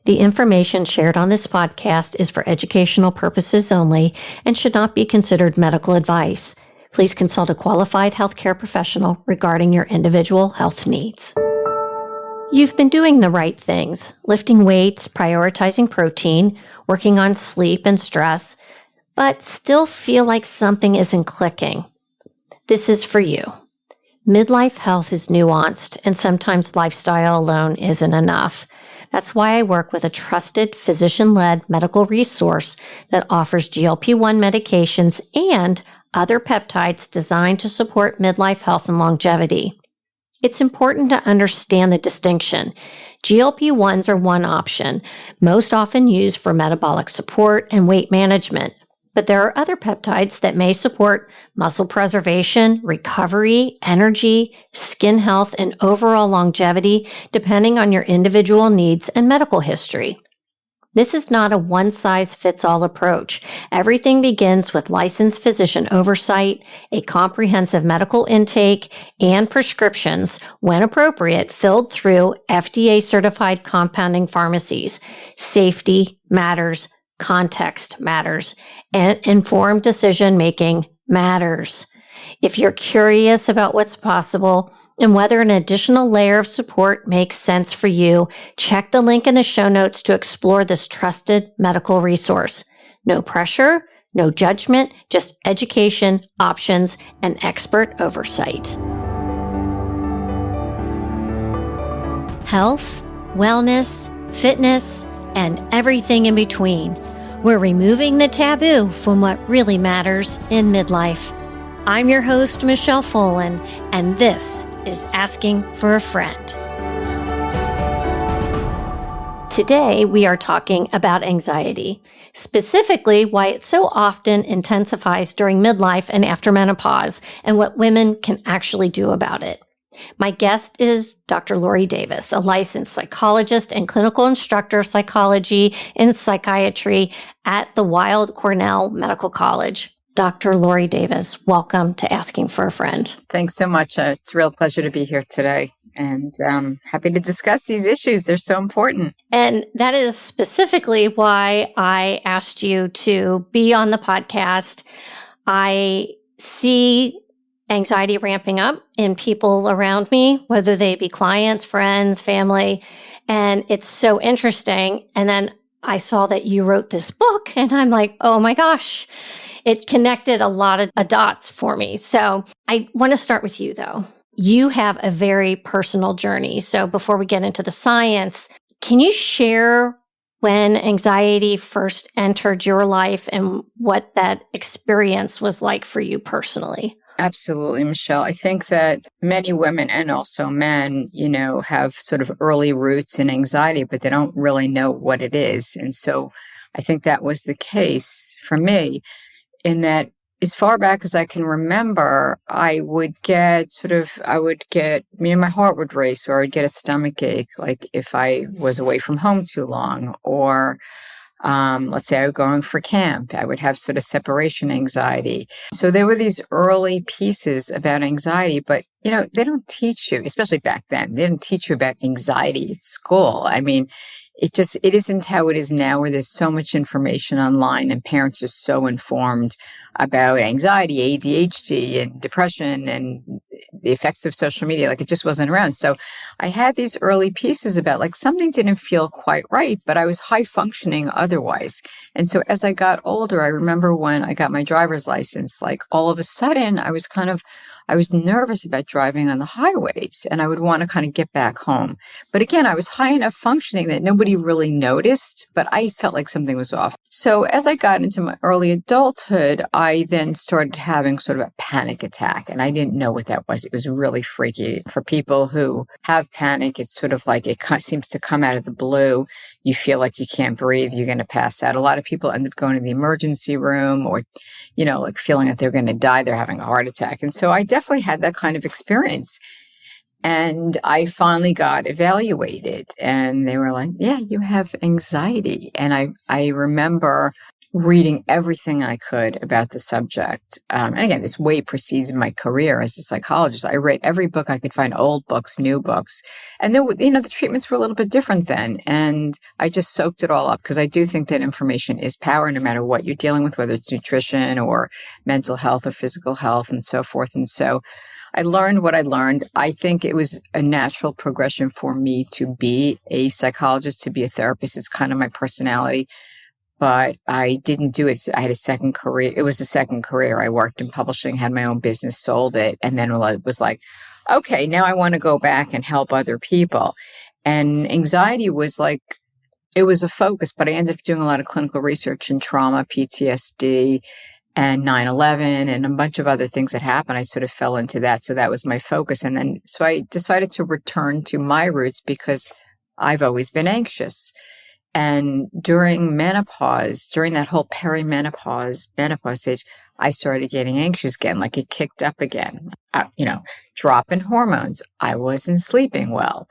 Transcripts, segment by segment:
The information shared on this podcast is for educational purposes only and should not be considered medical advice. Please consult a qualified healthcare professional regarding your individual health needs. You've been doing the right things, lifting weights, prioritizing protein, working on sleep and stress, but still feel like something isn't clicking. This is for you. Midlife health is nuanced, and sometimes lifestyle alone isn't enough. That's why I work with a trusted physician-led medical resource that offers GLP-1 medications and other peptides designed to support midlife health and longevity. It's important to understand the distinction. GLP-1s are one option, most often used for metabolic support and weight management. But there are other peptides that may support muscle preservation, recovery, energy, skin health, and overall longevity, depending on your individual needs and medical history. This is not a one-size-fits-all approach. Everything begins with licensed physician oversight, a comprehensive medical intake, and prescriptions, when appropriate, filled through FDA-certified compounding pharmacies. Safety matters. Context matters, and informed decision-making matters. If you're curious about what's possible and whether an additional layer of support makes sense for you, check the link in the show notes to explore this trusted medical resource. No pressure, no judgment, just education, options, and expert oversight. Health, wellness, fitness, and everything in between. We're removing the taboo from what really matters in midlife. I'm your host, Michelle Folan, and this is Asking for a Friend. Today, we are talking about anxiety, specifically why it so often intensifies during midlife and after menopause, and what women can actually do about it. My guest is Dr. Lori Davis, a licensed psychologist and clinical instructor of psychology and psychiatry at the Weill Cornell Medical College. Dr. Lori Davis, welcome to Asking for a Friend. Thanks so much. It's a real pleasure to be here today, and happy to discuss these issues. They're so important. And that is specifically why I asked you to be on the podcast. I see anxiety ramping up in people around me, whether they be clients, friends, family. And it's so interesting. And then I saw that you wrote this book and I'm like, oh my gosh, it connected a lot of dots for me. So I want to start with you though. You have a very personal journey. So before we get into the science, can you share when anxiety first entered your life and what that experience was like for you personally? Absolutely, Michelle. I think that many women and also men, have sort of early roots in anxiety, but they don't really know what it is. And so I think that was the case for me in that as far back as I can remember, my heart would race or I'd get a stomach ache, like if I was away from home too long or let's say I was going for camp, I would have sort of separation anxiety. So there were these early pieces about anxiety, but, they don't teach you, especially back then, they didn't teach you about anxiety at school. I mean, it isn't how it is now where there's so much information online and parents are so informed about anxiety, ADHD and depression and the effects of social media. Like it just wasn't around. So I had these early pieces about like something didn't feel quite right, but I was high functioning otherwise. And so as I got older, I remember when I got my driver's license, like all of a sudden I was nervous about driving on the highways and I would want to kind of get back home. But again, I was high enough functioning that nobody really noticed, but I felt like something was off. So as I got into my early adulthood, I then started having sort of a panic attack and I didn't know what that was. It was really freaky. For people who have panic, it's sort of like it seems to come out of the blue. You feel like you can't breathe, you're going to pass out. A lot of people end up going to the emergency room or, like feeling that they're going to die, they're having a heart attack. And so I definitely had that kind of experience. And I finally got evaluated and they were like, yeah, you have anxiety. And I remember reading everything I could about the subject. And again, this way precedes my career as a psychologist. I read every book I could find, old books, new books. And there, the treatments were a little bit different then. And I just soaked it all up because I do think that information is power no matter what you're dealing with, whether it's nutrition or mental health or physical health and so forth. And so I learned what I learned. I think it was a natural progression for me to be a psychologist, to be a therapist. It's kind of my personality. But I didn't do it. I had a second career. It was a second career. I worked in publishing, had my own business, sold it. And then it was like, okay, now I want to go back and help other people. And anxiety was like, it was a focus, but I ended up doing a lot of clinical research in trauma, PTSD, and 9/11 and a bunch of other things that happened. I sort of fell into that. So that was my focus. And then, so I decided to return to my roots because I've always been anxious. And during menopause, during that whole perimenopause, menopause stage, I started getting anxious again, like it kicked up again, drop in hormones. I wasn't sleeping well.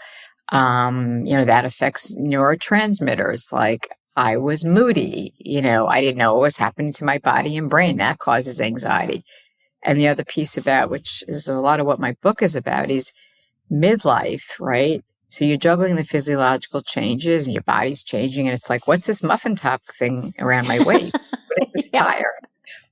That affects neurotransmitters. Like I was moody, I didn't know what was happening to my body and brain. That causes anxiety. And the other piece about, which is a lot of what my book is about, is midlife, right? So you're juggling the physiological changes and your body's changing. And it's like, what's this muffin top thing around my waist? What is this tire?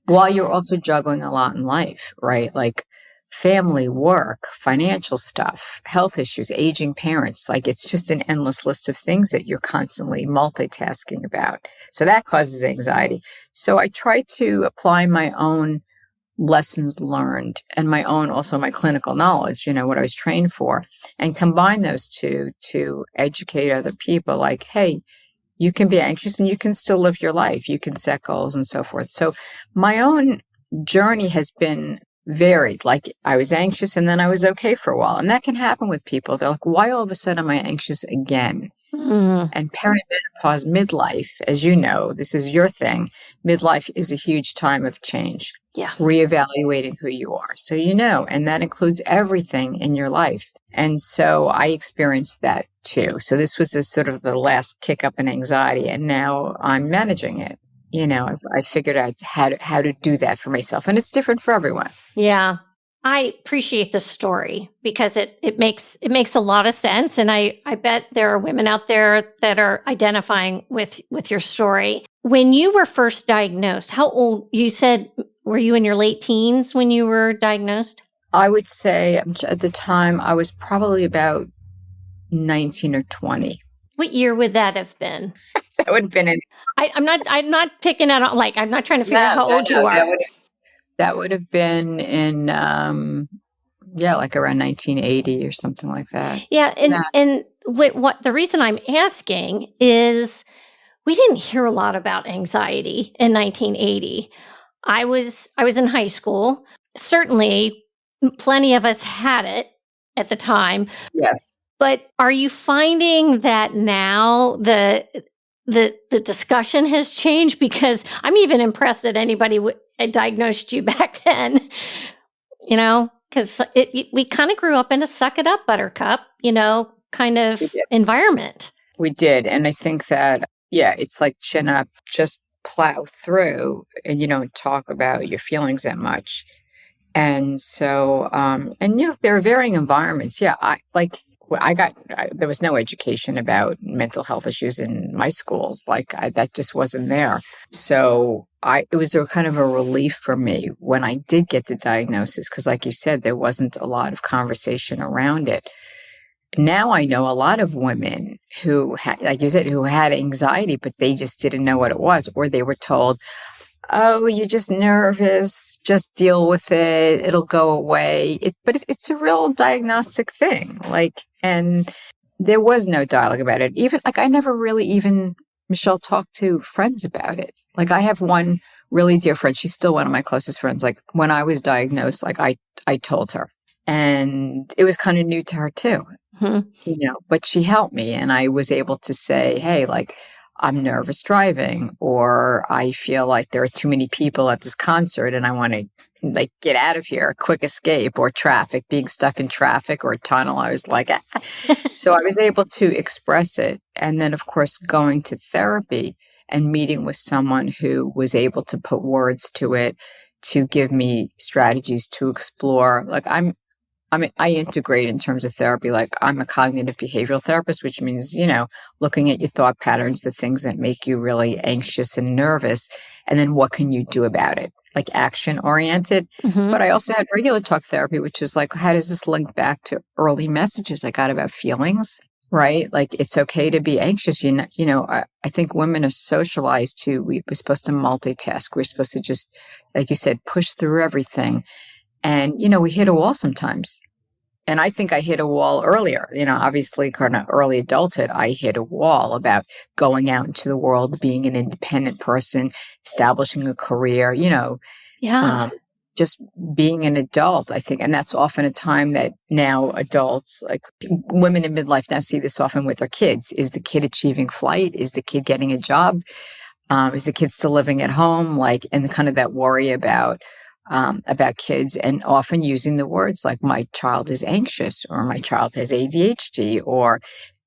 While you're also juggling a lot in life, right? Like family, work, financial stuff, health issues, aging parents. Like it's just an endless list of things that you're constantly multitasking about. So that causes anxiety. So I try to apply my own lessons learned and also my clinical knowledge, what I was trained for, and combine those two to educate other people like, hey, you can be anxious and you can still live your life. You can set goals and so forth. So my own journey has been varied. Like I was anxious and then I was okay for a while. And that can happen with people. They're like, why all of a sudden am I anxious again? And perimenopause, midlife, as you know, this is your thing. Midlife is a huge time of change. Yeah. Reevaluating who you are. So, and that includes everything in your life. And so I experienced that too. So this was sort of the last kick up in anxiety. And now I'm managing it. I figured out how to do that for myself. And it's different for everyone. Yeah. I appreciate the story because it makes a lot of sense. And I bet there are women out there that are identifying with your story. When you were first diagnosed, how old, you said, were you in your late teens when you were diagnosed? I would say at the time I was probably about 19 or 20. What year would that have been? That would have been I'm not picking out, I'm not trying to figure out how old you are. That would have been in, like around 1980 or something like that. Yeah. And what the reason I'm asking is we didn't hear a lot about anxiety in 1980. I was in high school. Certainly plenty of us had it at the time. Yes. But are you finding that now the discussion has changed? Because I'm even impressed that anybody diagnosed you back then, because we kind of grew up in a suck it up, buttercup, kind of environment. We did. And I think that, it's like chin up, just plow through and you don't talk about your feelings that much. And so, there are varying environments. Yeah. There was no education about mental health issues in my schools. That just wasn't there. So it was a kind of a relief for me when I did get the diagnosis, because like you said, there wasn't a lot of conversation around it. Now I know a lot of women who had, like you said, who had anxiety, but they just didn't know what it was, or they were told, oh, you're just nervous, just deal with it, it'll go away. But it's a real diagnostic thing. And there was no dialogue about it. Even, I never really even, Michelle, talked to friends about it. I have one really dear friend, she's still one of my closest friends. When I was diagnosed, I told her. And it was kind of new to her too, but she helped me. And I was able to say, hey, I'm nervous driving, or I feel like there are too many people at this concert and I want to get out of here, a quick escape, or traffic, being stuck in traffic or a tunnel. I was like, So I was able to express it. And then of course, going to therapy and meeting with someone who was able to put words to it, to give me strategies to explore. Like I integrate in terms of therapy, like I'm a cognitive behavioral therapist, which means, looking at your thought patterns, the things that make you really anxious and nervous, and then what can you do about it? Like action oriented. Mm-hmm. But I also had regular talk therapy, which is like, how does this link back to early messages I got about feelings? Right? Like it's okay to be anxious. I think women are socialized to, we're supposed to multitask. We're supposed to just, like you said, push through everything. And, we hit a wall sometimes. And I think I hit a wall earlier, obviously kind of early adulthood, I hit a wall about going out into the world, being an independent person, establishing a career, Yeah. Just being an adult, I think. And that's often a time that now adults, like women in midlife now, see this often with their kids. Is the kid achieving flight? Is the kid getting a job? Is the kid still living at home? Like, and kind of that worry about kids, and often using the words like my child is anxious or my child has ADHD, or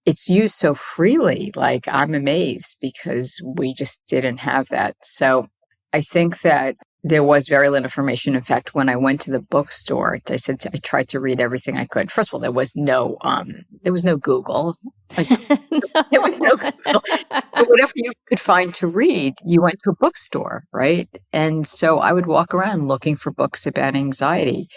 it's used so freely. Like I'm amazed because we just didn't have that. So I think that there was very little information. In fact, when I went to the bookstore, I said I tried to read everything I could. First of all, there was no Google. Like, there was no Google. So whatever you could find to read, you went to a bookstore, right? And so I would walk around looking for books about anxiety.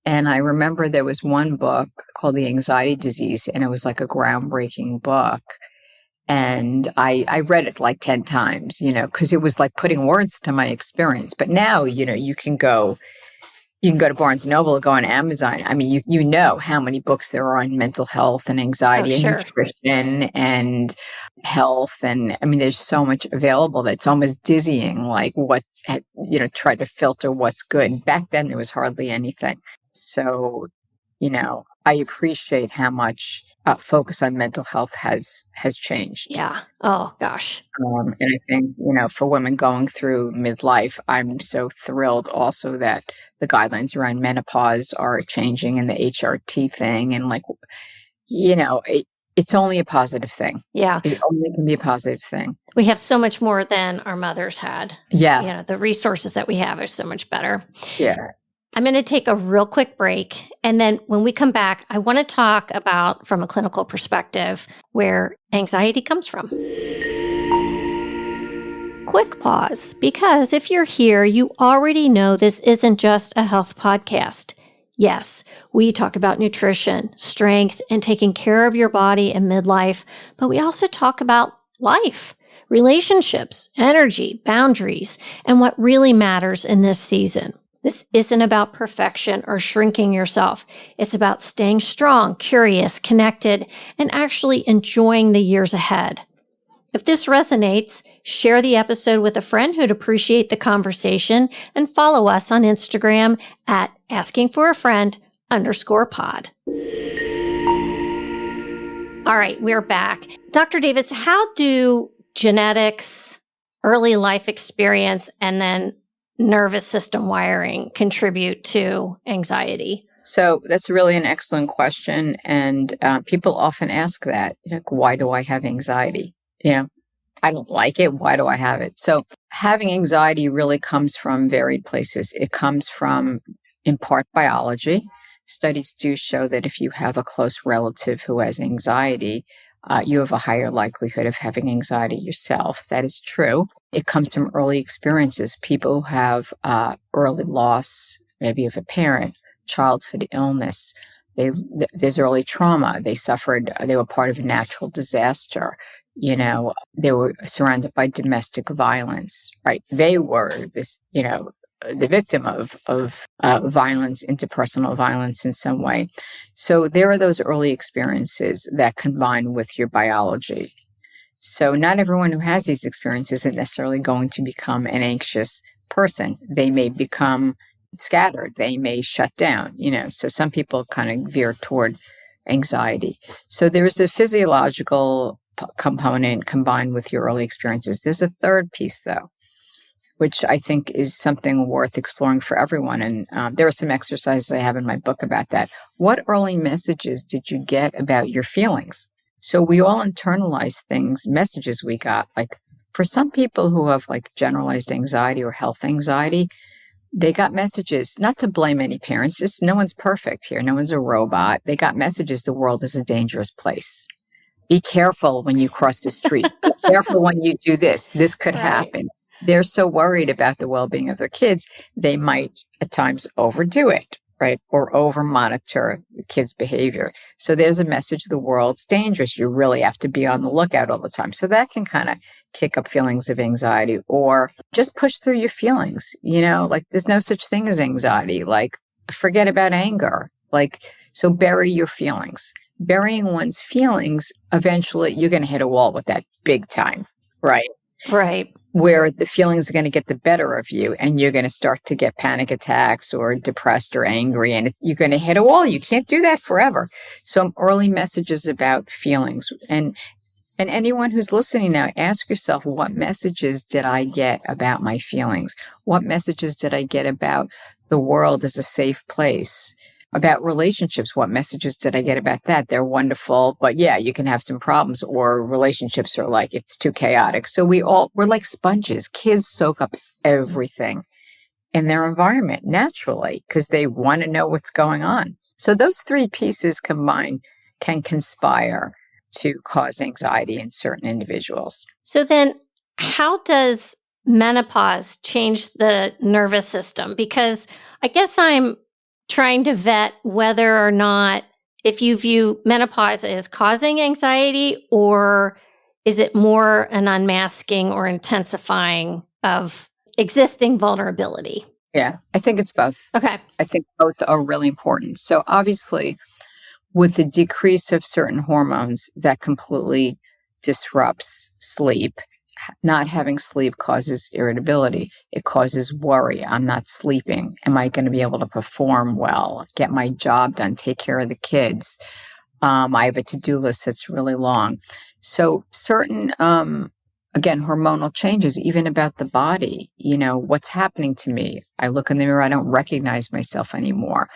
And I remember there was one book called The Anxiety Disease, and it was like a groundbreaking book. And I read it like 10 times, because it was like putting words to my experience. But now, you can go to Barnes and Noble or go on Amazon. I mean, you know how many books there are on mental health and anxiety and nutrition and health. And I mean, there's so much available that's almost dizzying, like try to filter what's good. Back then, there was hardly anything. So, I appreciate how much focus on mental health has changed. Yeah. Oh, gosh. And I think, for women going through midlife, I'm so thrilled also that the guidelines around menopause are changing, and the HRT thing. And it's only a positive thing. Yeah. It only can be a positive thing. We have so much more than our mothers had. Yes. The resources that we have are so much better. Yeah. I'm going to take a real quick break. And then when we come back, I want to talk about, from a clinical perspective, where anxiety comes from. Quick pause, because if you're here, you already know this isn't just a health podcast. Yes, we talk about nutrition, strength, and taking care of your body in midlife, but we also talk about life, relationships, energy, boundaries, and what really matters in this season. This isn't about perfection or shrinking yourself. It's about staying strong, curious, connected, and actually enjoying the years ahead. If this resonates, share the episode with a friend who'd appreciate the conversation, and follow us on Instagram at AskingForAFriend_pod. All right, we're back. Dr. Davis, how do genetics, early life experience, and then nervous system wiring contribute to anxiety? So that's really an excellent question. And people often ask that, why do I have anxiety? I don't like it. Why do I have it? So having anxiety really comes from varied places. It comes from, in part, biology. Studies do show that if you have a close relative who has anxiety, you have a higher likelihood of having anxiety yourself. That is true. It comes from early experiences. People who have early loss, maybe of a parent, childhood illness. There's early trauma. They were part of a natural disaster. They were surrounded by domestic violence, right? They were the victim of violence, interpersonal violence in some way. So there are those early experiences that combine with your biology. So not everyone who has these experiences isn't necessarily going to become an anxious person. They may become scattered. They may shut down, so some people kind of veer toward anxiety. So there is a physiological component combined with your early experiences. There's a third piece, though, which I think is something worth exploring for everyone. And there are some exercises I have in my book about that. What early messages did you get about your feelings? So we all internalize things, messages we got, like For some people who have like generalized anxiety or health anxiety, they got messages, not to blame any parents, just no one's perfect here. No one's a robot. They got messages the world is a dangerous place. Be careful when you cross the street. Be careful when you do this. This could Right. happen. They're so worried about the well-being of their kids, they might at times overdo it, right? Or over monitor the kids' behavior. So there's a message the world's dangerous. You really have to be on the lookout all the time. So that can kind of kick up feelings of anxiety, or just push through your feelings. Like there's no such thing as anxiety. Like forget about anger. Like, so bury your feelings. Burying one's feelings, eventually you're going to hit a wall with that big time, right? Right. Where the feelings are going to get the better of you and you're going to start to get panic attacks or depressed or angry, and you're going to hit a wall. You can't do that forever. So early messages about feelings. And anyone who's listening now, ask yourself, what messages did I get about my feelings? What messages did I get about the world as a safe place? About relationships, what messages did I get about that? They're wonderful, but yeah, you can have some problems, or relationships are like, it's too chaotic. So we're like sponges. Kids soak up everything in their environment naturally because they want to know what's going on. So those three pieces combined can conspire to cause anxiety in certain individuals. So then how does menopause change the nervous system? Because I guess I'm trying to vet whether or not, if you view menopause as causing anxiety, or is it more an unmasking or intensifying of existing vulnerability? Yeah, I think it's both. Okay. I think both are really important. So obviously, with the decrease of certain hormones, that completely disrupts sleep. Not having sleep causes irritability. It causes worry. I'm not sleeping. Am I going to be able to perform well, get my job done, take care of the kids? I have a to-do list that's really long. So certain, again, hormonal changes, even about the body, what's happening to me? I look in the mirror, I don't recognize myself anymore.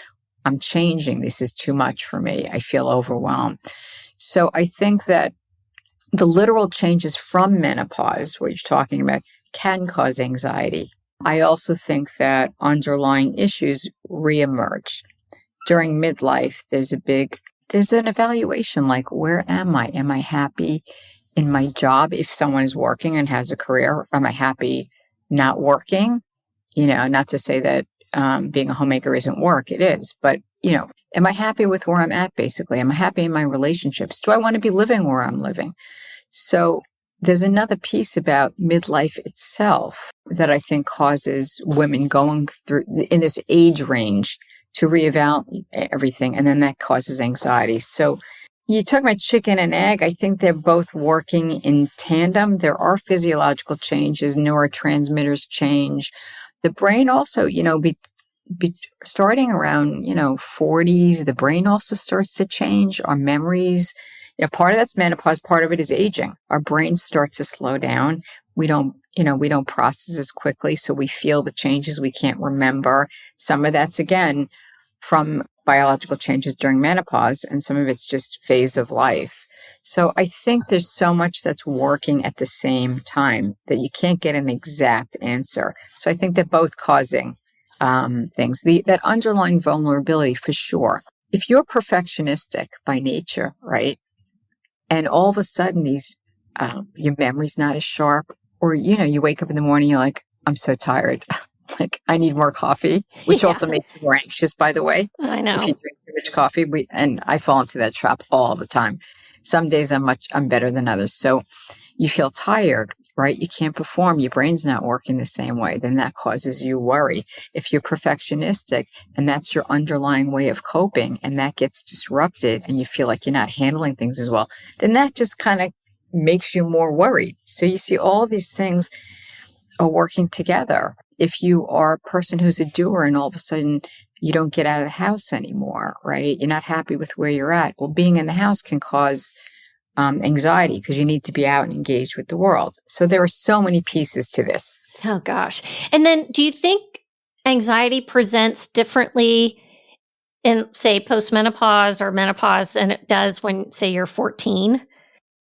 I'm changing. This is too much for me. I feel overwhelmed. So I think that the literal changes from menopause, what you're talking about, can cause anxiety. I also think that underlying issues reemerge. During midlife, there's an evaluation, like, where am I? Am I happy in my job? If someone is working and has a career, am I happy not working? Not to say that being a homemaker isn't work. It is. But, am I happy with where I'm at, basically? Am I happy in my relationships? Do I want to be living where I'm living? So there's another piece about midlife itself that I think causes women going through in this age range to reevaluate everything. And then that causes anxiety. So you talk about chicken and egg. I think they're both working in tandem. There are physiological changes, neurotransmitters change. The brain also, starting around, 40s, the brain also starts to change. Our memories, part of that's menopause, part of it is aging. Our brains start to slow down. We don't process as quickly. So we feel the changes we can't remember. Some of that's, again, from biological changes during menopause, and some of it's just phase of life. So I think there's so much that's working at the same time that you can't get an exact answer. So I think they're both causing things. That underlying vulnerability, for sure. If you're perfectionistic by nature, right, and all of a sudden your memory's not as sharp, or you wake up in the morning, you're like, I'm so tired. Like, I need more coffee, which also makes you more anxious, by the way. I know. If you drink too much coffee, and I fall into that trap all the time. Some days I'm better than others. So you feel tired, right? You can't perform. Your brain's not working the same way. Then that causes you worry. If you're perfectionistic and that's your underlying way of coping, and that gets disrupted and you feel like you're not handling things as well, then that just kind of makes you more worried. So you see, all these things are working together. If you are a person who's a doer and all of a sudden you don't get out of the house anymore, right? You're not happy with where you're at. Well, being in the house can cause anxiety because you need to be out and engaged with the world. So there are so many pieces to this. Oh, gosh. And then do you think anxiety presents differently in, say, postmenopause or menopause than it does when, say, you're 14?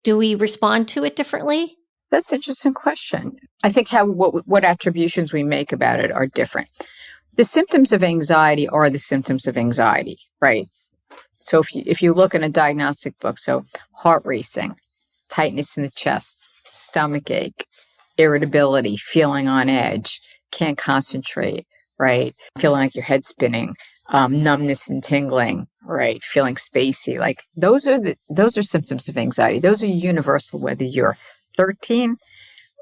Do we respond to it differently? That's an interesting question. I think what attributions we make about it are different. The symptoms of anxiety are the symptoms of anxiety, right? So if you look in a diagnostic book, so heart racing, tightness in the chest, stomach ache, irritability, feeling on edge, can't concentrate, right? Feeling like your head's spinning, numbness and tingling, right? Feeling spacey. Like those are symptoms of anxiety. Those are universal, whether you're 13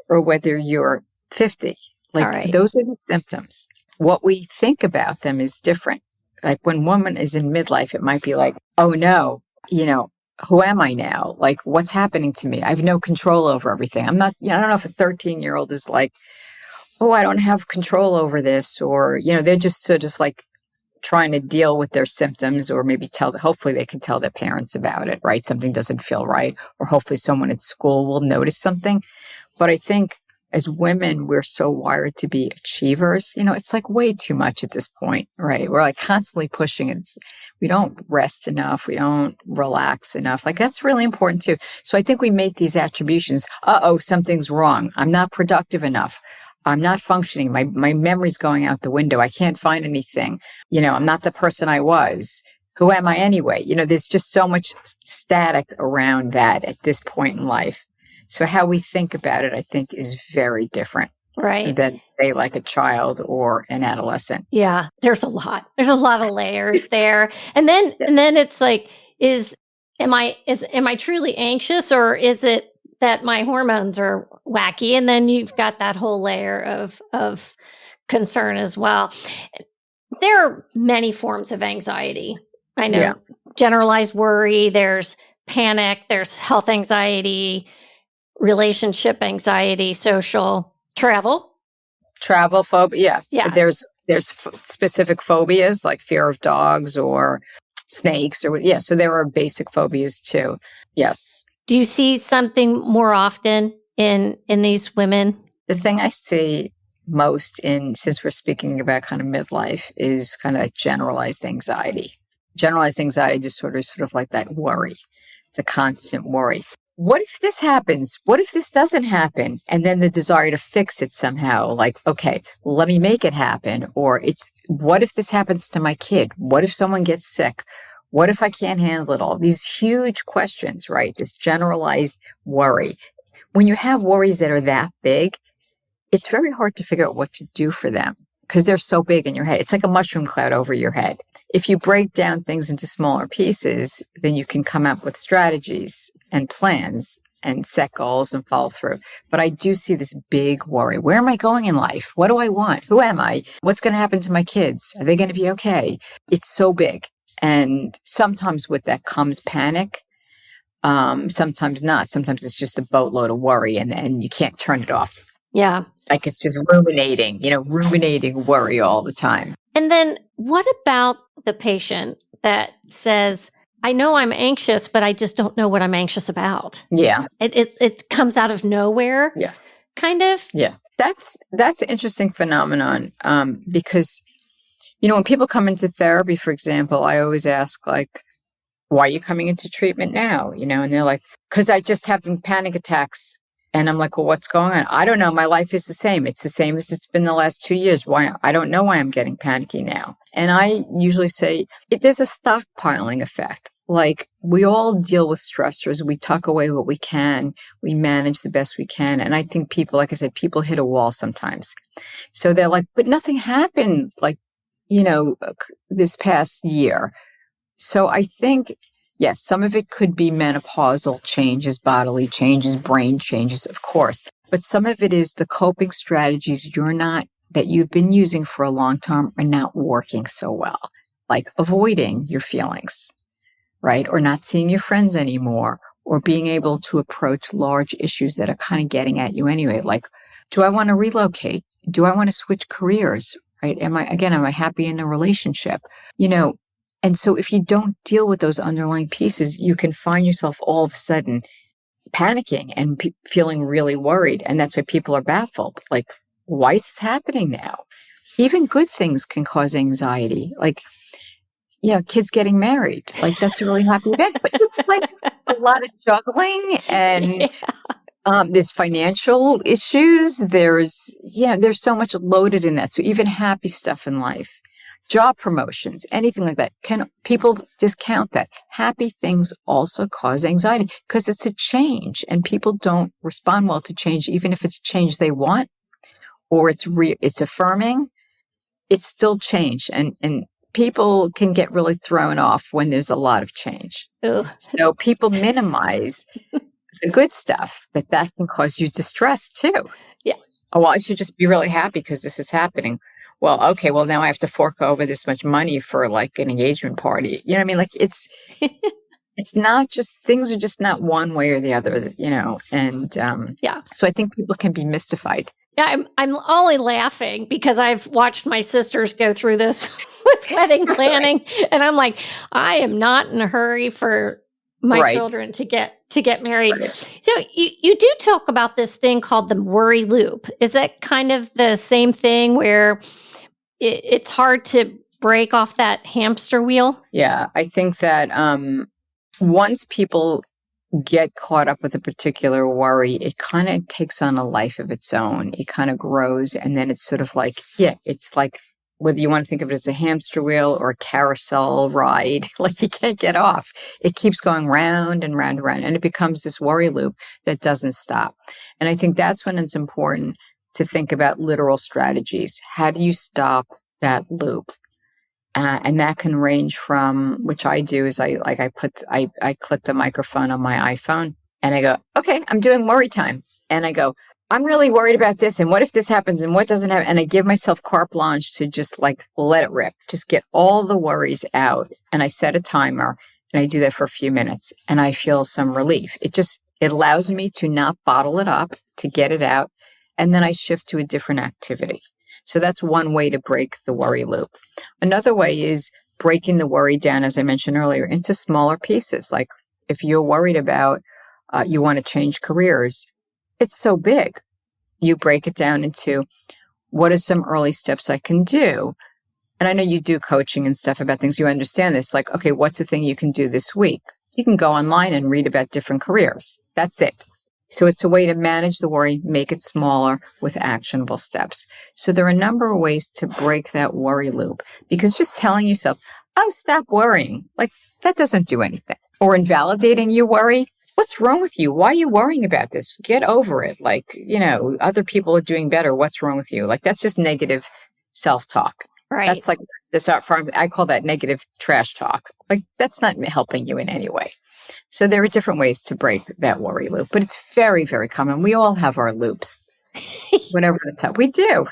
or whether you're 50. Like All right. those are the symptoms. What we think about them is different. Like when woman is in midlife, it might be like, oh no, who am I now? Like what's happening to me? I have no control over everything. I'm not, I don't know if a 13-year-old is like, oh, I don't have control over this, or, they're just sort of like trying to deal with their symptoms, or maybe hopefully they can tell their parents about it, right? Something doesn't feel right, or hopefully someone at school will notice something. But I think as women, we're so wired to be achievers. It's like way too much at this point, right? We're like constantly pushing it. We don't rest enough. We don't relax enough. Like that's really important too. So I think we make these attributions. Something's wrong. I'm not productive enough. I'm not functioning. My memory's going out the window. I can't find anything. I'm not the person I was. Who am I anyway? There's just so much static around that at this point in life. So how we think about it, I think, is very different, right, than, say, like a child or an adolescent. Yeah, there's a lot. There's a lot of layers there. And then it's like, am I truly anxious, or is it that my hormones are wacky? And then you've got that whole layer of concern as well. There are many forms of anxiety. I know generalized worry, there's panic, there's health anxiety, relationship anxiety, social, travel phobia. Yes. Yeah. There's specific phobias like fear of dogs or snakes or so there are basic phobias too. Yes. Do you see something more often in these women? The thing I see most since we're speaking about kind of midlife, is kind of that generalized anxiety. Generalized anxiety disorder is sort of like that worry, the constant worry. What if this happens? What if this doesn't happen? And then the desire to fix it somehow, like, okay, let me make it happen. Or what if this happens to my kid? What if someone gets sick? What if I can't handle it all? These huge questions, right? This generalized worry. When you have worries that are that big, it's very hard to figure out what to do for them because they're so big in your head. It's like a mushroom cloud over your head. If you break down things into smaller pieces, then you can come up with strategies and plans and set goals and follow through. But I do see this big worry. Where am I going in life? What do I want? Who am I? What's going to happen to my kids? Are they going to be okay? It's so big. And sometimes with that comes panic. Sometimes not. Sometimes it's just a boatload of worry and you can't turn it off. Yeah. Like it's just ruminating worry all the time. And then what about the patient that says, I know I'm anxious, but I just don't know what I'm anxious about? Yeah. It comes out of nowhere. Yeah. Kind of. Yeah. That's an interesting phenomenon because, when people come into therapy, for example, I always ask, like, why are you coming into treatment now? And they're like, because I just having panic attacks. And I'm like, well, what's going on? I don't know. My life is the same. It's the same as it's been the last 2 years. Why? I don't know why I'm getting panicky now. And I usually say there's a stockpiling effect. Like we all deal with stressors. We tuck away what we can. We manage the best we can. And I think people, like I said, people hit a wall sometimes. So they're like, but nothing happened like, this past year. So I think, yes, some of it could be menopausal changes, bodily changes, brain changes, of course. But some of it is the coping strategies that you've been using for a long time are not working so well. Like avoiding your feelings, right? Or not seeing your friends anymore, or being able to approach large issues that are kind of getting at you anyway. Like, do I want to relocate? Do I want to switch careers? Right? Am I happy in a relationship? And so if you don't deal with those underlying pieces, you can find yourself all of a sudden panicking and feeling really worried. And that's why people are baffled. Like, why is this happening now? Even good things can cause anxiety. Like, kids getting married. Like, that's a really happy event. But it's like a lot of juggling and There's financial issues. There's so much loaded in that. So even happy stuff in life, job promotions, anything like that. Can people discount that? Happy things also cause anxiety because it's a change and people don't respond well to change, even if it's a change they want or it's affirming, it's still change. And people can get really thrown off when there's a lot of change. Ooh. So people minimize the good stuff that can cause you distress too. Yeah. Oh, well, I should just be really happy because this is happening. Well, okay, well, now I have to fork over this much money for like an engagement party. You know what I mean? Like it's not just, things are just not one way or the other, and Yeah. So I think people can be mystified. Yeah, I'm only laughing because I've watched my sisters go through this with wedding planning, and I'm like, I am not in a hurry for my Right. children to get married. Right. So you do talk about this thing called the worry loop. Is that kind of the same thing where it's hard to break off that hamster wheel? Yeah, I think that once people get caught up with a particular worry, it kind of takes on a life of its own. It kind of grows, and then it's sort of like, it's like, whether you want to think of it as a hamster wheel or a carousel ride, like you can't get off. It keeps going round and round and round, and it becomes this worry loop that doesn't stop. And I think that's when it's important to think about literal strategies. How do you stop that loop? And that can range from, which I do, is I click the microphone on my iPhone and I go, okay, I'm doing worry time. And I go, I'm really worried about this. And what if this happens and what doesn't happen? And I give myself carte blanche to just like let it rip, just get all the worries out. And I set a timer and I do that for a few minutes and I feel some relief. It allows me to not bottle it up, to get it out. And then I shift to a different activity. So that's one way to break the worry loop. Another way is breaking the worry down, as I mentioned earlier, into smaller pieces. Like if you're worried about, you want to change careers, it's so big. You break it down into, what are some early steps I can do? And I know you do coaching and stuff about things. You understand this. Like, okay, what's the thing you can do this week? You can go online and read about different careers. That's it. So it's a way to manage the worry, make it smaller with actionable steps. So there are a number of ways to break that worry loop, because just telling yourself, oh, stop worrying, like that doesn't do anything. Or invalidating your worry. What's wrong with you? Why are you worrying about this? Get over it. Like, other people are doing better. What's wrong with you? Like, that's just negative self-talk. Right. That's like I call that negative trash talk. Like, that's not helping you in any way. So there are different ways to break that worry loop, but it's very, very common. We all have our loops, whatever the time. We do.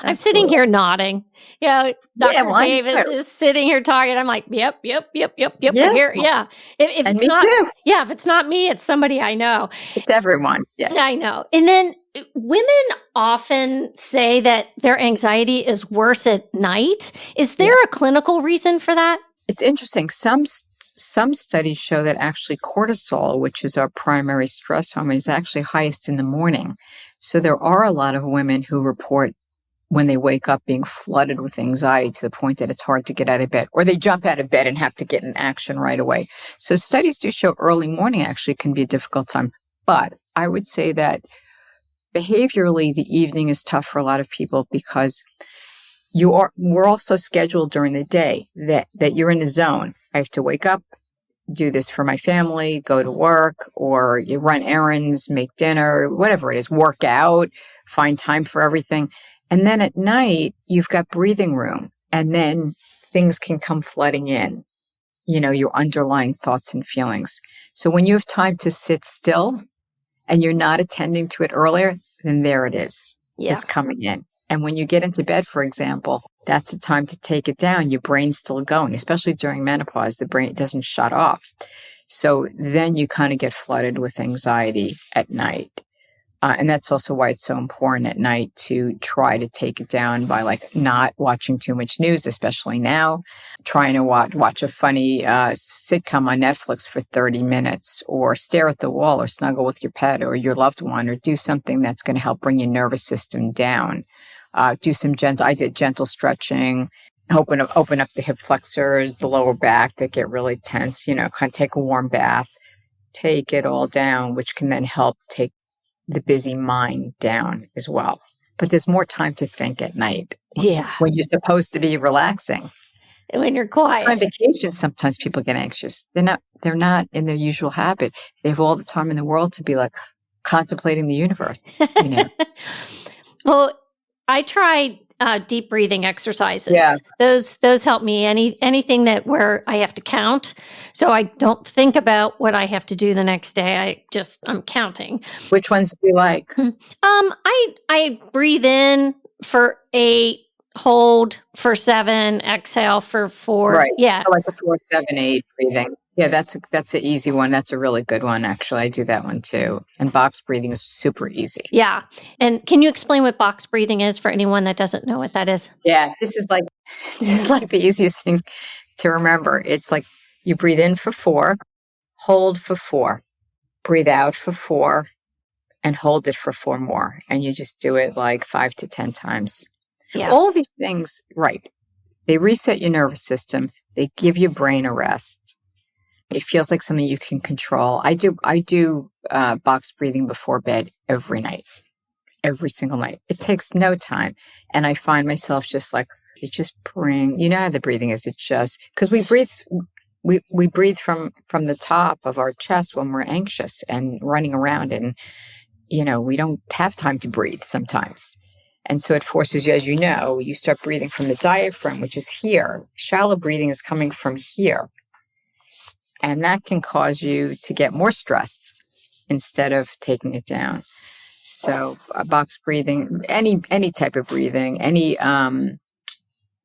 I'm sitting here nodding. Dr. Davis is sitting here talking. I'm like, yep. Yeah. Here, yeah. If and it's me not, too. Yeah, if it's not me, it's somebody I know. It's everyone. Yeah. I know. And then women often say that their anxiety is worse at night. Is there a clinical reason for that? It's interesting. Some studies show that actually cortisol, which is our primary stress hormone, is actually highest in the morning. So there are a lot of women who report when they wake up being flooded with anxiety to the point that it's hard to get out of bed, or they jump out of bed and have to get in action right away. So studies do show early morning actually can be a difficult time. But I would say that behaviorally, the evening is tough for a lot of people because we're also scheduled during the day that you're in a zone. I have to wake up, do this for my family, go to work, or you run errands, make dinner, whatever it is, work out, find time for everything. And then at night, you've got breathing room, and then things can come flooding in, your underlying thoughts and feelings. So when you have time to sit still and you're not attending to it earlier, then there it is. Yeah. It's coming in. And when you get into bed, for example, that's a time to take it down. Your brain's still going, especially during menopause. The brain doesn't shut off. So then you kind of get flooded with anxiety at night. And that's also why it's so important at night to try to take it down by like not watching too much news, especially now, trying to watch a funny sitcom on Netflix for 30 minutes, or stare at the wall, or snuggle with your pet or your loved one, or do something that's going to help bring your nervous system down. Do some I did gentle stretching, open up the hip flexors, the lower back that get really tense, kind of take a warm bath, take it all down, which can then help take the busy mind down as well. But there's more time to think at night Yeah. when you're supposed to be relaxing. When you're On quiet. vacation, sometimes people get anxious. They're not in their usual habit. They have all the time in the world to be like contemplating the universe, you know. Well, I tried deep breathing exercises. Yeah. Those help me. Anything that where I have to count, so I don't think about what I have to do the next day. I'm counting. Which ones do you like? I breathe in for 8, hold for 7, exhale for 4. Right. Yeah. I like the 4-7-8 breathing. Yeah, that's an easy one. That's a really good one, actually. I do that one too. And box breathing is super easy. Yeah. And can you explain what box breathing is for anyone that doesn't know what that is? Yeah, this is like the easiest thing to remember. It's like you breathe in for 4, hold for 4, breathe out for 4, and hold it for 4 more. And you just do it like 5 to 10 times. Yeah. All of these things, right? They reset your nervous system. They give your brain a rest. It feels like something you can control. I do box breathing before bed every night, every single night. It takes no time. And I find myself just like, you know how the breathing is. It just, because we breathe from the top of our chest when we're anxious and running around, and, you know, we don't have time to breathe sometimes. And so it forces you, as you know, you start breathing from the diaphragm, which is here. Shallow breathing is coming from here. And that can cause you to get more stressed instead of taking it down. So box breathing, any type of breathing, any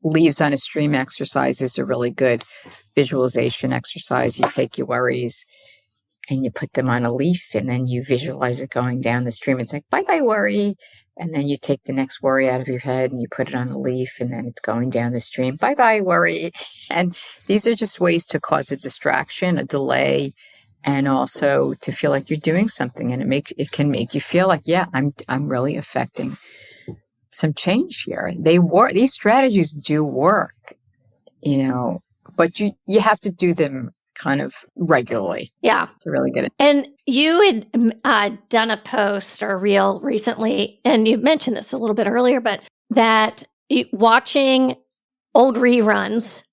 leaves on a stream exercise is a really good visualization exercise. You take your worries and you put them on a leaf, and then you visualize it going down the stream. It's like, bye-bye worry. And then you take the next worry out of your head and you put it on a leaf, and then it's going down the stream. Bye-bye worry. And these are just ways to cause a distraction, a delay, and also to feel like you're doing something. And it can make you feel like, yeah, I'm really affecting some change here. These strategies do work, you know, but you have to do them kind of regularly. Yeah. To really get it. And you had done a post or reel recently, and you mentioned this a little bit earlier, but that watching old reruns,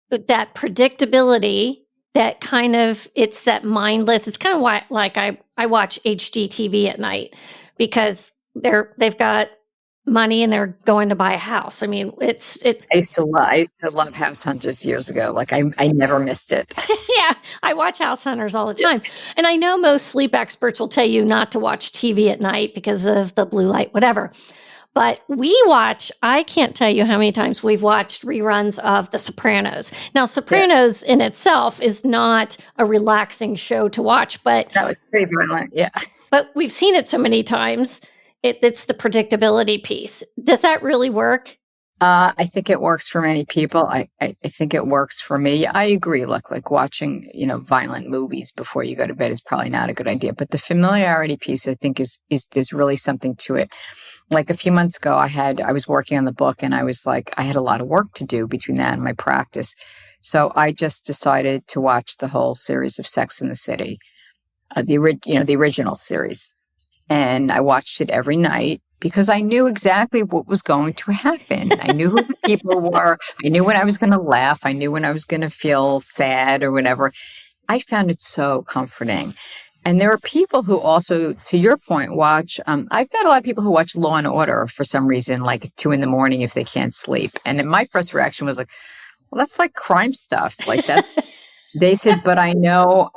that predictability, that kind of, it's that mindless, it's kind of why, like I watch HGTV at night because they've got money and they're going to buy a house. I mean, it's. I used to love House Hunters years ago. Like I never missed it. Yeah, I watch House Hunters all the time. And I know most sleep experts will tell you not to watch TV at night because of the blue light, whatever. But I can't tell you how many times we've watched reruns of The Sopranos. Now, Sopranos in itself is not a relaxing show to watch, but. No, it's pretty violent, yeah. But we've seen it so many times. It's the predictability piece. Does that really work? I think it works for many people. I think it works for me. I agree. Look, like watching, you know, violent movies before you go to bed is probably not a good idea. But the familiarity piece, I think, is there's really something to it. Like a few months ago, I was working on the book, and I was like, I had a lot of work to do between that and my practice. So I just decided to watch the whole series of Sex and the City, the original series. And I watched it every night because I knew exactly what was going to happen. I knew who the people were. I knew when I was going to laugh. I knew when I was going to feel sad or whatever. I found it so comforting. And there are people who also, to your point, watch. I've met a lot of people who watch Law and Order for some reason, like at 2 a.m. if they can't sleep. And my first reaction was like, well, that's like crime stuff. Like that. They said, but I know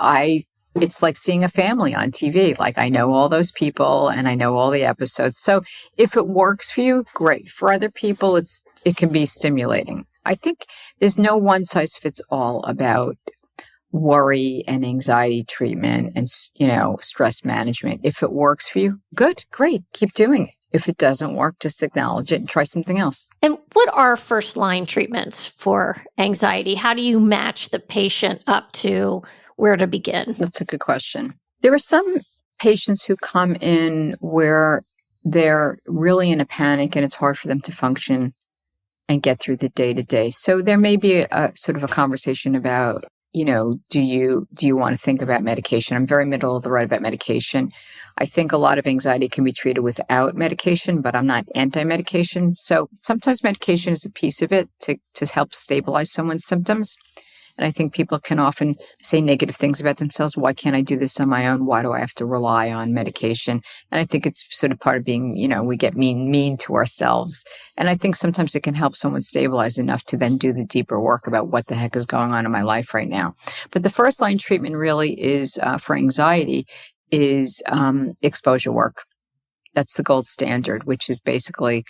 it's like seeing a family on TV. Like I know all those people and I know all the episodes. So if it works for you, great. For other people, it can be stimulating. I think there's no one size fits all about worry and anxiety treatment and, you know, stress management. If it works for you, good, great. Keep doing it. If it doesn't work, just acknowledge it and try something else. And what are first line treatments for anxiety? How do you match the patient up to where to begin? That's a good question. There are some patients who come in where they're really in a panic and it's hard for them to function and get through the day to day. So there may be a sort of a conversation about do you want to think about medication? I'm very middle of the road about medication. I think a lot of anxiety can be treated without medication, but I'm not anti-medication. So sometimes medication is a piece of it to help stabilize someone's symptoms. And I think people can often say negative things about themselves. Why can't I do this on my own? Why do I have to rely on medication? And I think it's sort of part of being, we get mean to ourselves. And I think sometimes it can help someone stabilize enough to then do the deeper work about what the heck is going on in my life right now. But the first line treatment really is for anxiety is exposure work. That's the gold standard, which is basically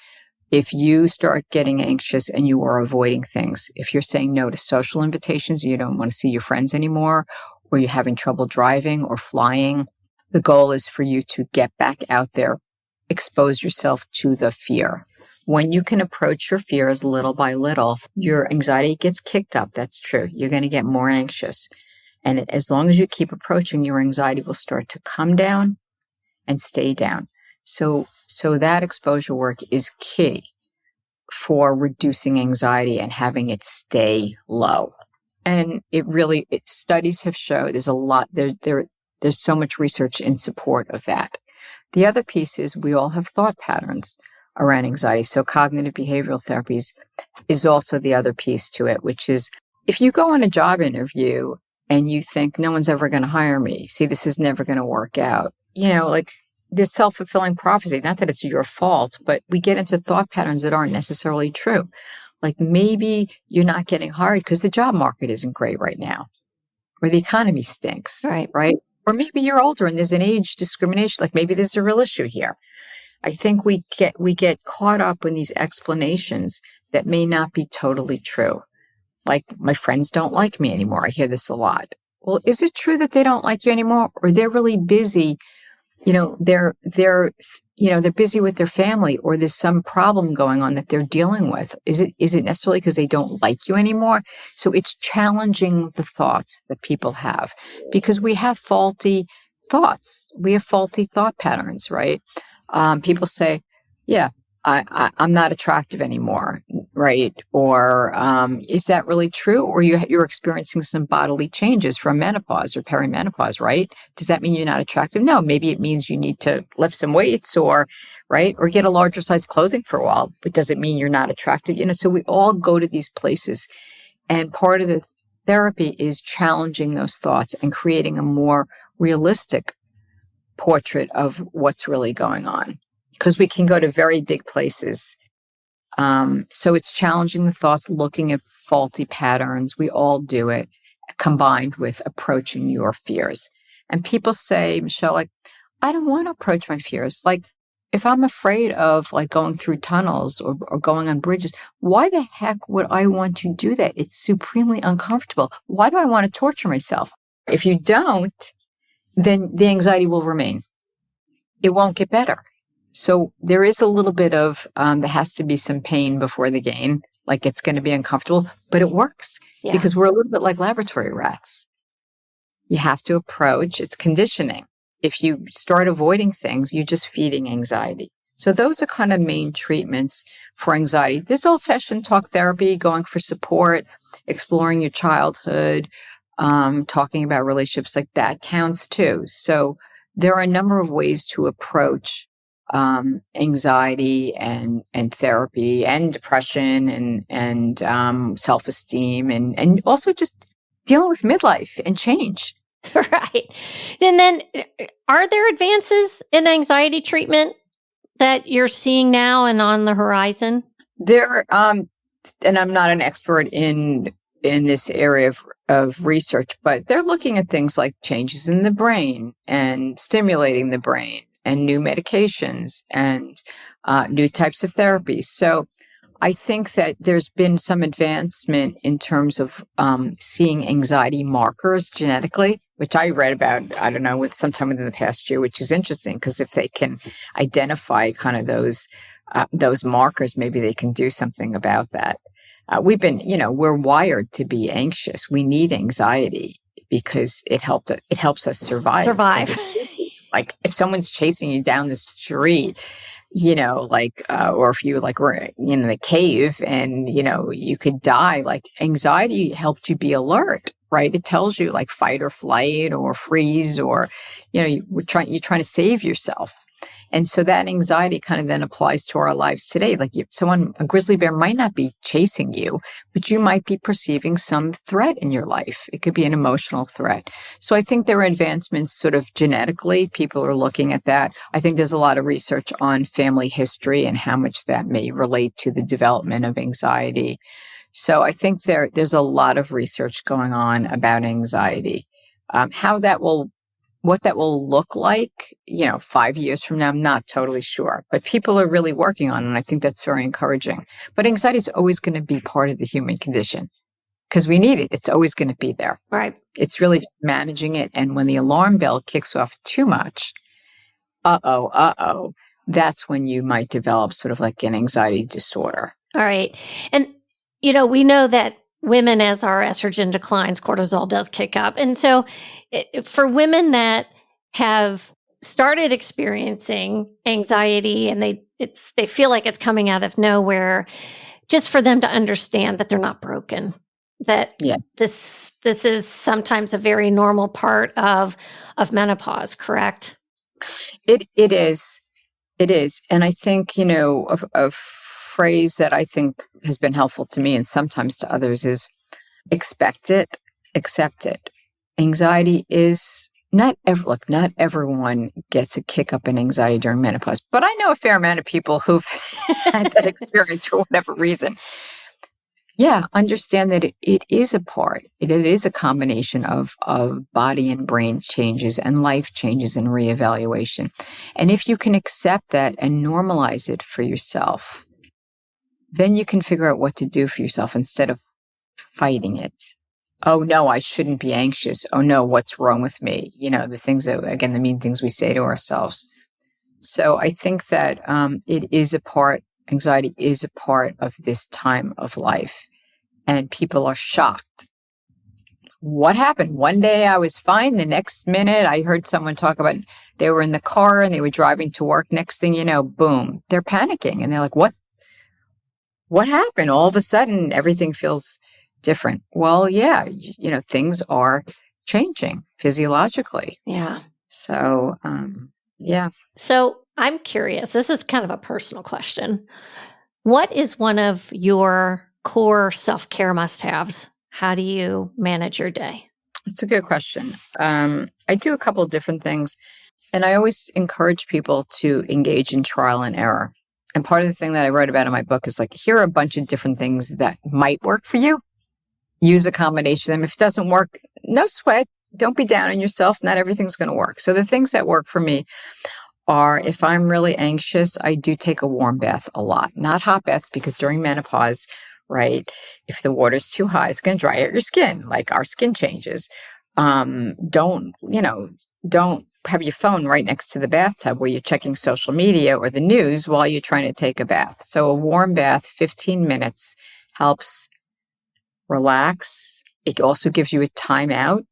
if you start getting anxious and you are avoiding things, if you're saying no to social invitations, you don't want to see your friends anymore, or you're having trouble driving or flying, the goal is for you to get back out there, expose yourself to the fear. When you can approach your fears little by little, your anxiety gets kicked up. That's true. You're going to get more anxious. And as long as you keep approaching, your anxiety will start to come down and stay down. So that exposure work is key for reducing anxiety and having it stay low. And studies have shown there's a lot, there's so much research in support of that. The other piece is we all have thought patterns around anxiety. So cognitive behavioral therapies is also the other piece to it, which is if you go on a job interview and you think no one's ever going to hire me, see, this is never going to work out, this self-fulfilling prophecy, not that it's your fault, but we get into thought patterns that aren't necessarily true. Like maybe you're not getting hired because the job market isn't great right now, or the economy stinks, right? Or maybe you're older and there's an age discrimination, like maybe there's a real issue here. I think we get caught up in these explanations that may not be totally true. Like my friends don't like me anymore. I hear this a lot. Well, is it true that they don't like you anymore, or they're really busy? They're busy with their family, or there's some problem going on that they're dealing with. Is it necessarily because they don't like you anymore? So it's challenging the thoughts that people have, because we have faulty thoughts. We have faulty thought patterns, right? People say, yeah, I'm not attractive anymore, right? Or is that really true? Or you're experiencing some bodily changes from menopause or perimenopause, right? Does that mean you're not attractive? No, maybe it means you need to lift some weights or get a larger size clothing for a while. But does it mean you're not attractive? So we all go to these places. And part of the therapy is challenging those thoughts and creating a more realistic portrait of what's really going on. Because we can go to very big places. So it's challenging the thoughts, looking at faulty patterns. We all do it, combined with approaching your fears. And people say, Michelle, I don't want to approach my fears. Like, if I'm afraid of going through tunnels or going on bridges, why the heck would I want to do that? It's supremely uncomfortable. Why do I want to torture myself? If you don't, then the anxiety will remain. It won't get better. So there is a little bit of, there has to be some pain before the gain. Like it's going to be uncomfortable, but it works because we're a little bit like laboratory rats. You have to approach, it's conditioning. If you start avoiding things, you're just feeding anxiety. So those are kind of main treatments for anxiety. There's old-fashioned talk therapy, going for support, exploring your childhood, talking about relationships, like that counts too. So there are a number of ways to approach anxiety and therapy and depression and self-esteem and also just dealing with midlife and change. Right. And then are there advances in anxiety treatment that you're seeing now and on the horizon? There, and I'm not an expert in this area of research, but they're looking at things like changes in the brain and stimulating the brain and new medications and new types of therapies. So I think that there's been some advancement in terms of seeing anxiety markers genetically, which I read about, I don't know, with sometime within the past year, which is interesting because if they can identify kind of those markers, maybe they can do something about that. We're wired to be anxious. We need anxiety because it helps us survive. Like if someone's chasing you down the street, or if you were in a cave and, you could die, like anxiety helped you be alert, right? It tells you like fight or flight or freeze, or, you're trying to save yourself. And so that anxiety kind of then applies to our lives today. Like a grizzly bear might not be chasing you, but you might be perceiving some threat in your life. It could be an emotional threat. So I think there are advancements sort of genetically. People are looking at that. I think there's a lot of research on family history and how much that may relate to the development of anxiety. So I think there's a lot of research going on about anxiety. What that will look like, 5 years from now, I'm not totally sure. But people are really working on it, and I think that's very encouraging. But anxiety is always going to be part of the human condition because we need it. It's always going to be there. Right. It's really just managing it. And when the alarm bell kicks off too much, that's when you might develop sort of like an anxiety disorder. All right. And, we know that women, as our estrogen declines, cortisol does kick up. And so for women that have started experiencing anxiety and they feel like it's coming out of nowhere, just for them to understand that they're not broken, that Yes. this is sometimes a very normal part of menopause, correct? It is. It is. And I think, a phrase that I think has been helpful to me and sometimes to others is expect it, accept it. Anxiety is not everyone gets a kick up in anxiety during menopause, but I know a fair amount of people who've had that experience for whatever reason. Yeah, understand that it is it is a combination of body and brain changes and life changes and reevaluation. And if you can accept that and normalize it for yourself, then you can figure out what to do for yourself instead of fighting it. Oh no, I shouldn't be anxious. Oh no, what's wrong with me? The things that, again, the mean things we say to ourselves. So I think that anxiety is a part of this time of life. And people are shocked. What happened? One day I was fine. The next minute I heard someone talk about they were in the car and they were driving to work. Next thing you know, boom, they're panicking. And they're like, what happened? All of a sudden, everything feels different. Well, yeah, things are changing physiologically. Yeah. So, yeah. So I'm curious. This is kind of a personal question. What is one of your core self-care must-haves? How do you manage your day? It's a good question. I do a couple of different things, and I always encourage people to engage in trial and error. And part of the thing that I wrote about in my book is like, here are a bunch of different things that might work for you. Use a combination of them. If it doesn't work, no sweat. Don't be down on yourself. Not everything's going to work. So the things that work for me are, if I'm really anxious, I do take a warm bath a lot. Not hot baths, because during menopause, right, if the water's too hot, it's going to dry out your skin. Like our skin changes. Don't have your phone right next to the bathtub where you're checking social media or the news while you're trying to take a bath. So a warm bath, 15 minutes, helps relax. It also gives you a timeout.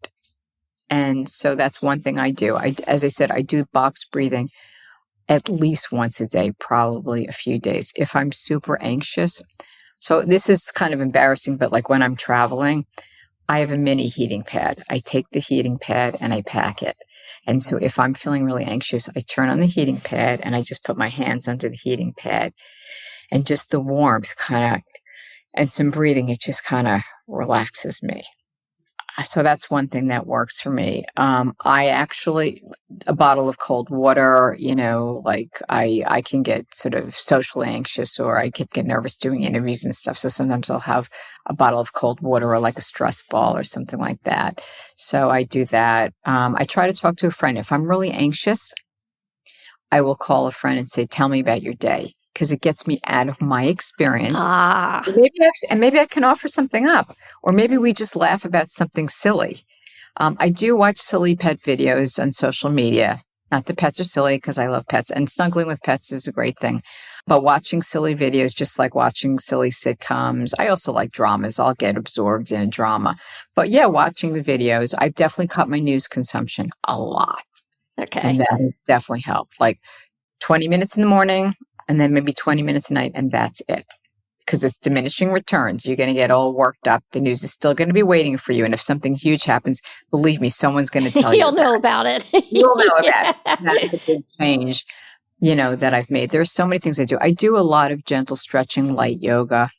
And so that's one thing I do. As I said, I do box breathing at least once a day, probably a few days. If I'm super anxious. So this is kind of embarrassing, but like when I'm traveling, I have a mini heating pad. I take the heating pad and I pack it. And so if I'm feeling really anxious, I turn on the heating pad and I just put my hands under the heating pad, and just the warmth and some breathing, it just kind of relaxes me. So that's one thing that works for me. I actually, a bottle of cold water, like I can get sort of socially anxious, or I could get nervous doing interviews and stuff. So sometimes I'll have a bottle of cold water or like a stress ball or something like that. So I do that. I try to talk to a friend. If I'm really anxious, I will call a friend and say, tell me about your day, because it gets me out of my experience. Maybe I can offer something up, or maybe we just laugh about something silly. I do watch silly pet videos on social media. Not that pets are silly, because I love pets, and snuggling with pets is a great thing. But watching silly videos, just like watching silly sitcoms. I also like dramas. I'll get absorbed in a drama. But yeah, watching the videos, I've definitely cut my news consumption a lot. Okay. And that has definitely helped. Like 20 minutes in the morning, and then maybe 20 minutes a night, and that's it. because it's diminishing returns. You're going to get all worked up. The news is still going to be waiting for you. And if something huge happens, believe me, someone's going to tell you. You'll know about it. You'll know about Yeah. it. That's a big change, that I've made. There's so many things I do. I do a lot of gentle stretching, light yoga,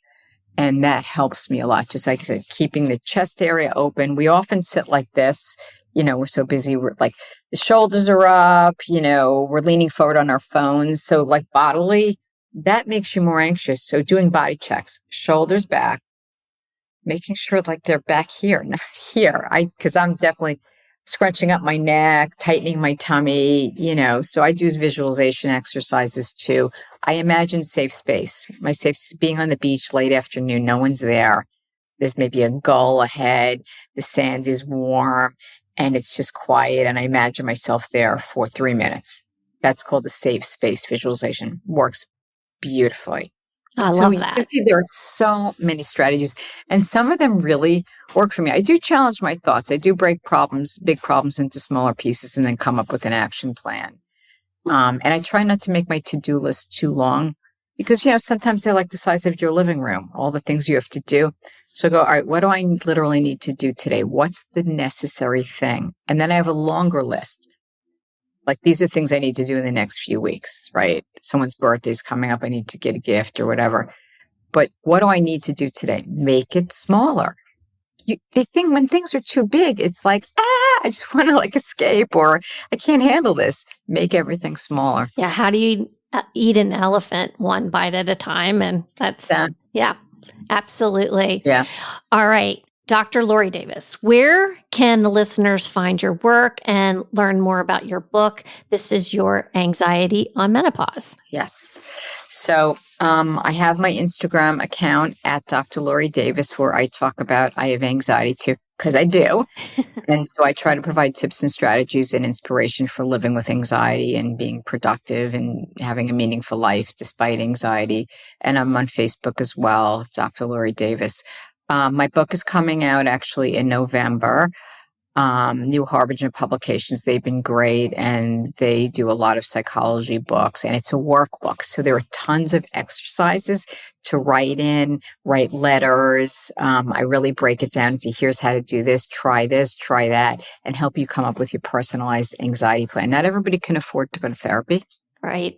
and that helps me a lot. Just like I said, keeping the chest area open. We often sit like this. We're so busy. We're like the shoulders are up, we're leaning forward on our phones. So like bodily, that makes you more anxious. So doing body checks, shoulders back, making sure like they're back here, not here. Because I'm definitely scrunching up my neck, tightening my tummy, so I do visualization exercises too. I imagine safe space. My being on the beach late afternoon, no one's there. There's maybe a gull ahead. The sand is warm and it's just quiet. And I imagine myself there for 3 minutes. That's called the safe space visualization. Works beautifully. I love that. You can see there are so many strategies, and some of them really work for me. I do challenge my thoughts. I do break big problems into smaller pieces and then come up with an action plan. And I try not to make my to-do list too long because, sometimes they're like the size of your living room, all the things you have to do. So I go, all right, what do I literally need to do today? What's the necessary thing? And then I have a longer list. Like, these are things I need to do in the next few weeks, right? Someone's birthday's coming up. I need to get a gift or whatever. But what do I need to do today? Make it smaller. They think when things are too big, it's like, I just want to escape, or I can't handle this. Make everything smaller. Yeah. How do you eat an elephant one bite at a time? And that's, yeah, absolutely. Yeah. All right. Dr. Lori Davis, where can the listeners find your work and learn more about your book? This is your Anxiety on Menopause. Yes. So I have my Instagram account at Dr. Lori Davis, where I talk about I have anxiety too, because I do. And so I try to provide tips and strategies and inspiration for living with anxiety and being productive and having a meaningful life despite anxiety. And I'm on Facebook as well, Dr. Lori Davis. My book is coming out actually in November. New Harbinger Publications, they've been great, and they do a lot of psychology books, and it's a workbook. So there are tons of exercises to write letters. I really break it down into here's how to do this, try that, and help you come up with your personalized anxiety plan. Not everybody can afford to go to therapy. Right.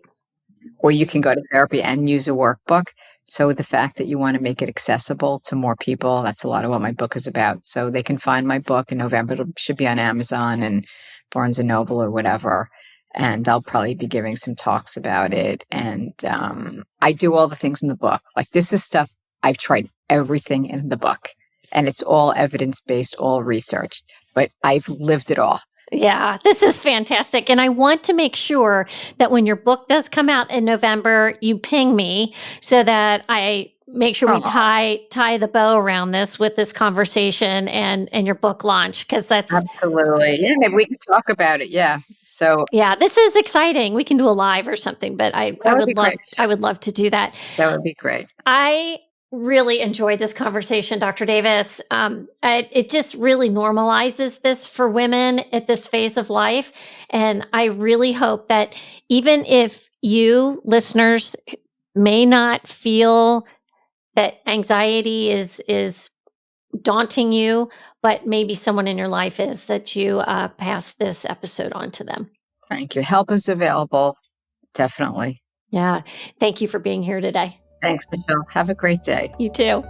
Or you can go to therapy and use a workbook. So the fact that you want to make it accessible to more people, that's a lot of what my book is about. So they can find my book in November. It should be on Amazon and Barnes & Noble or whatever. And I'll probably be giving some talks about it. And I do all the things in the book. Like, this is stuff, I've tried everything in the book. And it's all evidence-based, all researched. But I've lived it all. Yeah, this is fantastic. And I want to make sure that when your book does come out in November, you ping me so that I make sure we tie the bow around this with this conversation and your book launch, because that's absolutely. Yeah, maybe we can talk about it. Yeah. So yeah, this is exciting. We can do a live or something, but I would love to do that. That would be great. I really enjoyed this conversation, Dr. Davis. It just really normalizes this for women at this phase of life. And I really hope that even if you listeners may not feel that anxiety is daunting you, but maybe someone in your life is, that you pass this episode on to them. Thank you. Help is available. Definitely. Yeah. Thank you for being here today. Thanks, Michelle. Have a great day. You too.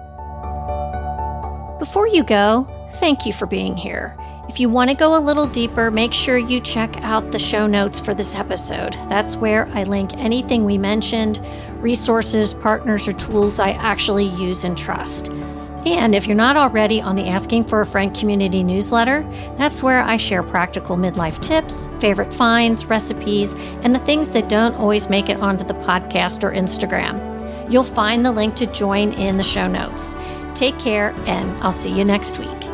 Before you go, thank you for being here. If you want to go a little deeper, make sure you check out the show notes for this episode. That's where I link anything we mentioned, resources, partners, or tools I actually use and trust. And if you're not already on the Asking for a Friend community newsletter, that's where I share practical midlife tips, favorite finds, recipes, and the things that don't always make it onto the podcast or Instagram. You'll find the link to join in the show notes. Take care, and I'll see you next week.